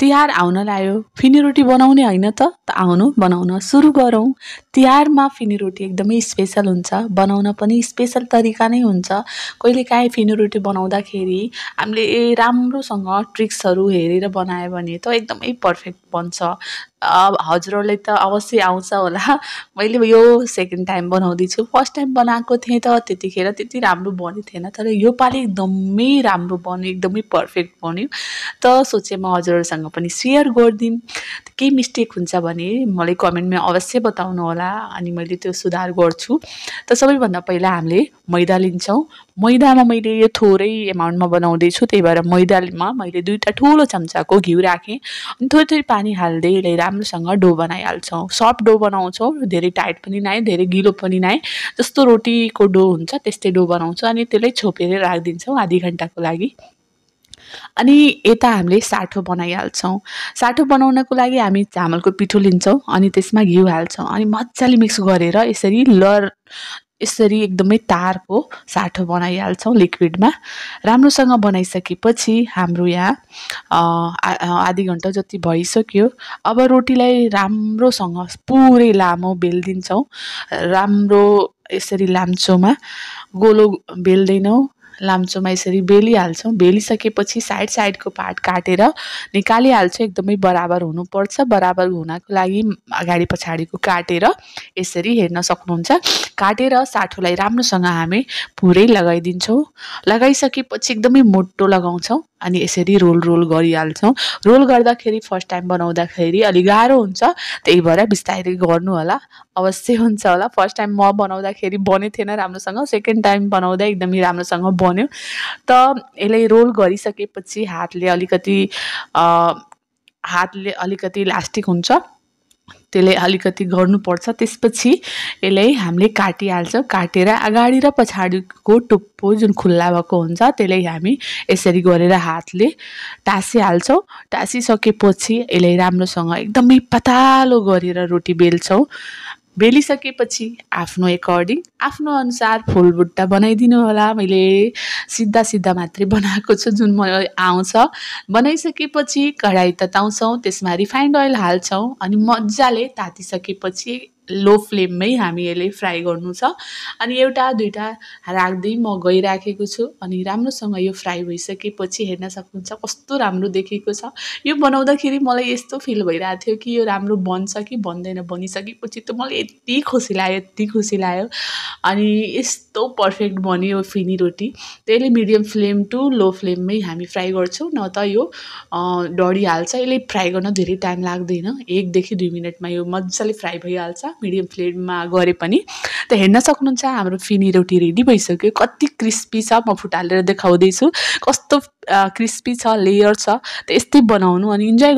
तिहार आउन लाग्यो, फिनी रोटी बनाउने होइन त आउनु बनाउन सुरु गरौँ। तिहारमा फिनी रोटी एकदमै स्पेसल हुन्छ, बनाउन पनि स्पेसल तरिका नै हुन्छ। कहिलेकाहीँ फिनी रोटी बनाउँदाखेरि हामीले राम्रोसँग ट्रिक्सहरू हेरेर बनायो भने त एकदमै पर्फेक्ट बन्छ। हजुरहरूले त अवश्य आउँछ होला। मैले यो सेकेन्ड टाइम बनाउँदैछु। फर्स्ट टाइम बनाएको थिएँ त त्यतिखेर त्यति राम्रो बनेको थिएन, तर योपालि एकदमै राम्रो बन्यो, एकदमै पर्फेक्ट बन्यो। त सोचेँ म हजुरहरूसँग पनि सेयर गरिदिउँ। केही मिस्टेक हुन्छ भने मलाई कमेन्टमा अवश्य बताउनु होला, अनि मैले त्यो सुधार गर्छु। त सबैभन्दा पहिला हामीले मैदा लिन्छौँ। मैदामा मैले यो थोरै एमाउन्टमा बनाउँदैछु, त्यही भएर मैदामा मैले 2टा ठुलो चम्चाको घिउ राखेँ। अनि थोरै थोरै पानी हाल्दै यसलाई राम्रोसँग डो बनाइहाल्छौँ। सफ्ट डो बनाउँछौँ, धेरै टाइट पनि नआए, धेरै गिलो पनि नआए, जस्तो रोटीको डो हुन्छ त्यस्तै डो बनाउँछौँ। अनि त्यसलाई छोपेर राखिदिन्छौँ आधी घन्टाको लागि। अनि यता हामीले साठो बनाइहाल्छौँ। साठो बनाउनको लागि हामी चामलको पिठो लिन्छौँ, अनि त्यसमा घिउ हाल्छौँ, अनि मजाले मिक्स गरेर यसरी एकदमै तारको साठो बनाइहाल्छौँ लिक्विडमा। राम्रोसँग बनाइसकेपछि हाम्रो यहाँ आधी घन्टा जति भइसक्यो। अब रोटीलाई राम्रोसँग पुरै लामो बेलिदिन्छौँ। राम्रो यसरी लाम्चोमा गोलो बेल्दैनौँ, लाम्चोमा यसरी बेलिहाल्छौँ। बेलिसकेपछि साइडको पार्ट काटेर निकालिहाल्छौँ। एकदमै बराबर हुनुपर्छ। बराबर हुनको लागि अगाडि पछाडिको काटेर यसरी हेर्न सक्नुहुन्छ। काटेर साठोलाई राम्रोसँग हामी पुरै लगाइदिन्छौँ। लगाइसकेपछि एकदमै मोटो लगाउँछौँ, अनि यसरी रोल गरिहाल्छौँ। रोल गर्दाखेरि फर्स्ट टाइम बनाउँदाखेरि अलिक गाह्रो हुन्छ, त्यही भएर बिस्तारै गर्नु होला, अवश्य हुन्छ होला। फर्स्ट टाइम म बनाउँदाखेरि बनेको थिएन राम्रोसँग, सेकेन्ड टाइम बनाउँदा एकदमै राम्रोसँग बन्यो। त यसलाई रोल गरिसकेपछि हातले अलिकति इलास्टिक हुन्छ, त्यसले अलिकति गर्नुपर्छ। त्यसपछि यसलाई हामीले काटिहाल्छौँ। काटेर अगाडि र पछाडिको टुप्पो जुन खुल्ला भएको हुन्छ त्यसलाई हामी यसरी गरेर हातले टाँसिहाल्छौँ। टाँसिसकेपछि यसलाई राम्रोसँग एकदमै पातलो गरेर रोटी बेल्छौँ। बेलिसकेपछि आफ्नो एकोर्डिङ, आफ्नो अनुसार फुलबुट्टा बनाइदिनु होला। मैले सिधा मात्रै बनाएको छु, जुन मलाई आउँछ। बनाइसकेपछि कराही तताउँछौँ, त्यसमा रिफाइन्ड ओइल हाल्छौँ, अनि मजाले तातिसकेपछि लो फ्लेममै हामी यसले फ्राई गर्नु छ। अनि 1 2टा राख्दै म गइराखेको छु। अनि राम्रोसँग यो फ्राई भइसकेपछि हेर्न सक्नुहुन्छ कस्तो राम्रो देखेको छ। यो बनाउँदाखेरि मलाई यस्तो फिल भइरहेको थियो कि यो राम्रो बन्छ कि बन्दैन। बनिसकेपछि त मलाई यति खुसी लाग्यो। अनि यस्तो पर्फेक्ट बन्यो यो फिनी रोटी। त्यसले मिडियम फ्लेम टु लो फ्लेममै हामी फ्राई गर्छौँ, न त यो डढिहाल्छ। यसले फ्राई गर्न धेरै टाइम लाग्दैन, 1 देखि 2 मिनटमा यो मजाले फ्राई भइहाल्छ मिडियम फ्लेममा गरे पनि। त हेर्न सक्नुहुन्छ हाम्रो फिनी रोटी रेडी भइसक्यो। कति क्रिस्पी छ, म फुटालेर देखाउँदैछु कस्तो क्रिस्पी छ, लेयर छ। त यस्तै बनाउनु अनि इन्जोय